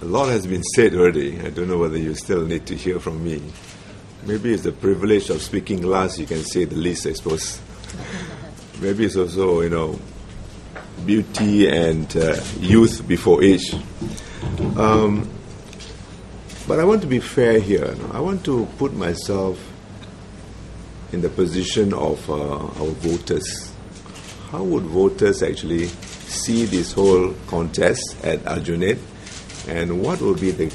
A lot has been said already. I don't know whether you still need to hear from me. Maybe it's the privilege of speaking last, you can say the least, I suppose. Maybe it's also, beauty and youth before age. But I want to be fair here. I want to put myself in the position of our voters. How would voters actually see this whole contest at Aljunied, and what will be the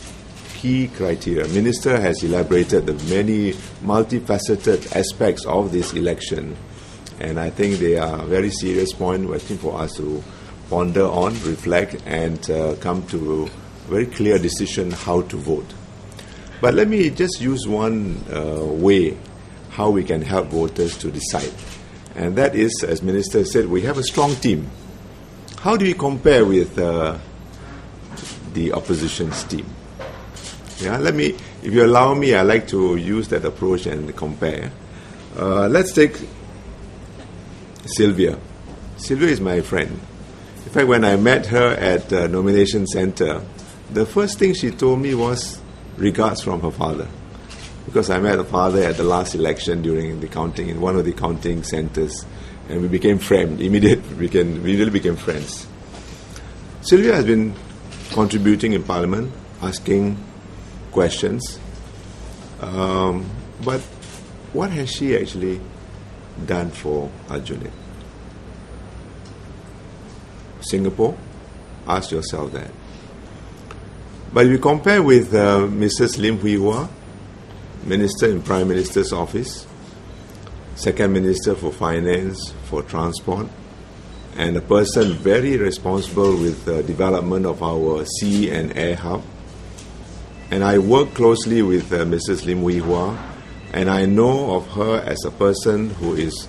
key criteria? Minister has elaborated the many multifaceted aspects of this election, and I think they are very serious points waiting for us to ponder on, reflect, and come to a very clear decision how to vote. But let me just use one way how we can help voters to decide. And that is, as Minister said, we have a strong team. How do we compare with the opposition's team? Yeah, if you allow me, I like to use that approach and compare. Let's take Sylvia. Sylvia is my friend. In fact, when I met her at the nomination center, the first thing she told me was regards from her father. Because I met her father at the last election during the counting, in one of the counting centers, and we became friends. We really became friends. Sylvia has been contributing in Parliament, asking questions. But what has she actually done for Aljunied? Singapore? Ask yourself that. But if you compare with Mrs. Lim Hui Hua, Minister in Prime Minister's Office, Second Minister for Finance, for Transport, and a person very responsible with the development of our sea and air hub. And I work closely with Mrs. Lim Hui Hua, and I know of her as a person who is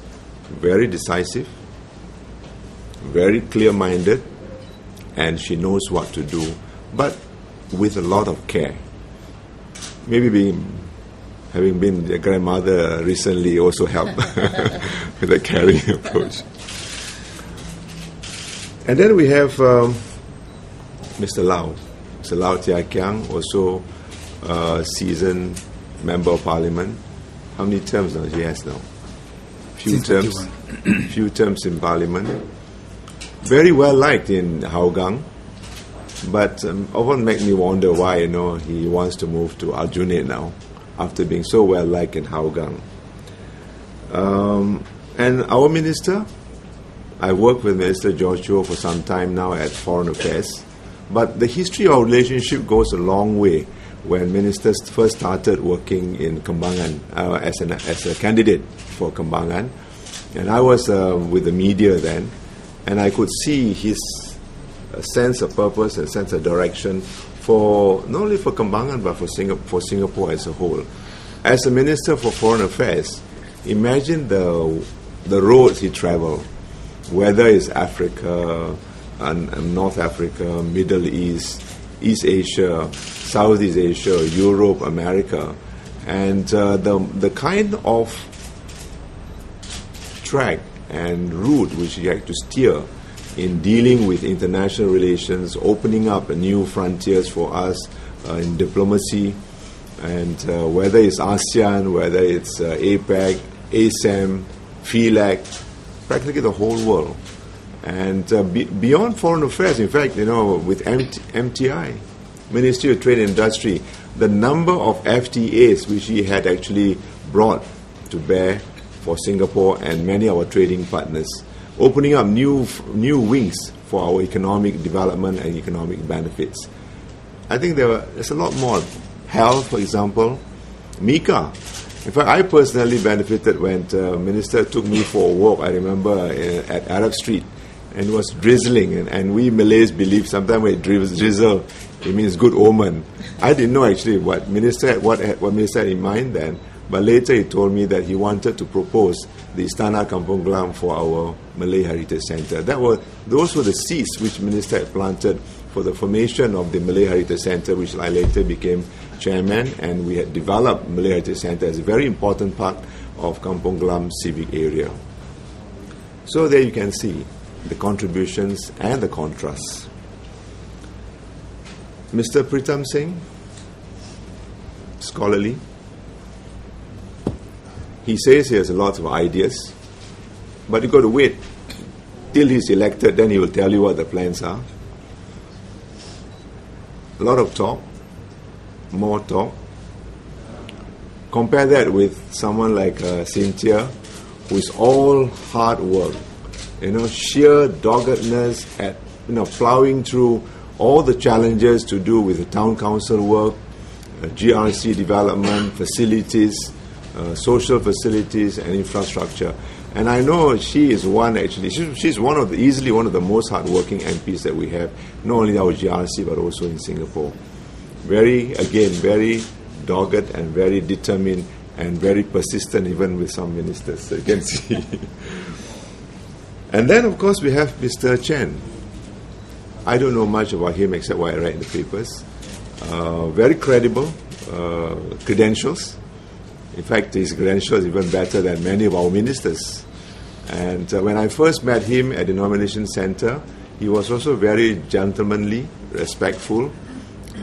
very decisive, very clear-minded, and she knows what to do, but with a lot of care. Maybe having been a grandmother recently also helped with a caring approach. And then we have Mr. Lau. Mr. Lau Tia Kiang, also a seasoned Member of Parliament. How many terms does he has now? Few terms in Parliament. Very well liked in Hougang, but often make me wonder why he wants to move to Aljunied now, after being so well liked in Hougang. And our minister, I worked with Minister George Chua for some time now at Foreign Affairs, but the history of our relationship goes a long way. When ministers first started working in Kembangan as a candidate for Kembangan, and I was with the media then, and I could see his sense of purpose and sense of direction for not only for Kembangan but for Singapore as a whole. As a Minister for Foreign Affairs, imagine the roads he traveled, whether it's Africa, and North Africa, Middle East, East Asia, Southeast Asia, Europe, America, and the kind of track and route which he had to steer in dealing with international relations, opening up new frontiers for us in diplomacy, and whether it's ASEAN, whether it's APEC, ASEM, FELAC, practically the whole world. And beyond foreign affairs, in fact, with MTI, Ministry of Trade and Industry, the number of FTAs which he had actually brought to bear for Singapore and many of our trading partners, opening up new wings for our economic development and economic benefits. I think there's a lot more. Health, for example, MICA. In fact, I personally benefited when the minister took me for a walk, I remember, at Arab Street, and it was drizzling, and we Malays believe sometimes when it drizzle, it means good omen. I didn't know actually what minister had in mind then, but later he told me that he wanted to propose the Istana Kampung Glam for our Malay Heritage Centre. Those were the seeds which minister had planted for the formation of the Malay Heritage Centre, which I later became chairman, and we had developed Malay Heritage Centre as a very important part of Kampung Glam civic area. So there you can see the contributions and the contrasts. Mr. Pritam Singh, scholarly. He says he has a lot of ideas, but you've got to wait till he's elected, then he will tell you what the plans are. A lot of talk, more talk. Compare that with someone like Cynthia, who is all hard work, sheer doggedness at plowing through all the challenges to do with the town council work, GRC development, facilities, social facilities and infrastructure. And I know she is one, actually, she's easily one of the most hardworking MPs that we have, not only our GRC but also in Singapore. Very dogged and very determined and very persistent, even with some ministers, so you can see. And then, of course, we have Mr. Chen. I don't know much about him except what I read in the papers. Very credible credentials. In fact, his credentials are even better than many of our ministers. And when I first met him at the nomination center, he was also very gentlemanly, respectful,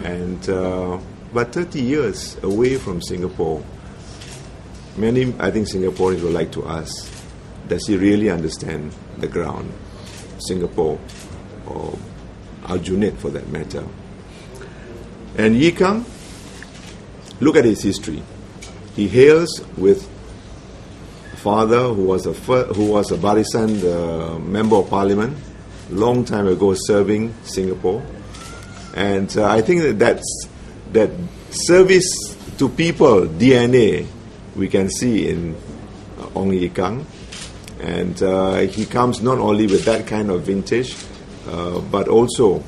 and but 30 years away from Singapore. Many, I think, Singaporeans would like to ask, does he really understand the ground, Singapore, or Aljunied for that matter? And Yi Kang, look at his history. He hails with a father who was a Barisan member of parliament, long time ago serving Singapore. And I think that service to people DNA we can see in Ong Yi Kang. And he comes not only with that kind of vintage, but also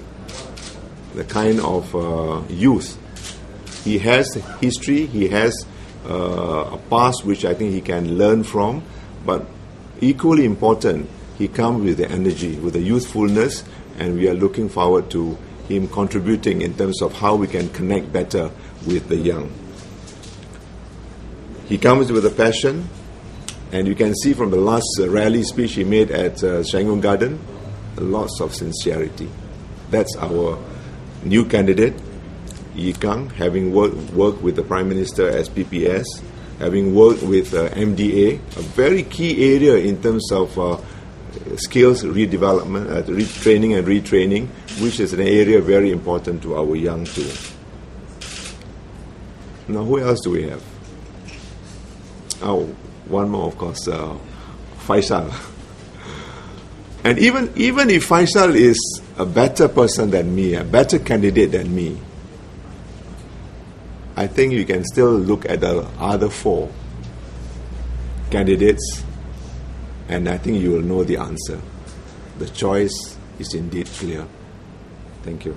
the kind of youth. He has history, he has a past which I think he can learn from, but equally important, he comes with the energy, with the youthfulness, and we are looking forward to him contributing in terms of how we can connect better with the young. He comes with a passion, and you can see from the last rally speech he made at Serangoon Garden, lots of sincerity. That's our new candidate, Yi Kang, having worked with the Prime Minister as PPS, having worked with MDA, a very key area in terms of skills redevelopment, training and retraining, which is an area very important to our young too. Now, who else do we have? Oh, one more, of course, Faisal. And even if Faisal is a better person than me, a better candidate than me, I think you can still look at the other four candidates, and I think you will know the answer. The choice is indeed clear. Thank you.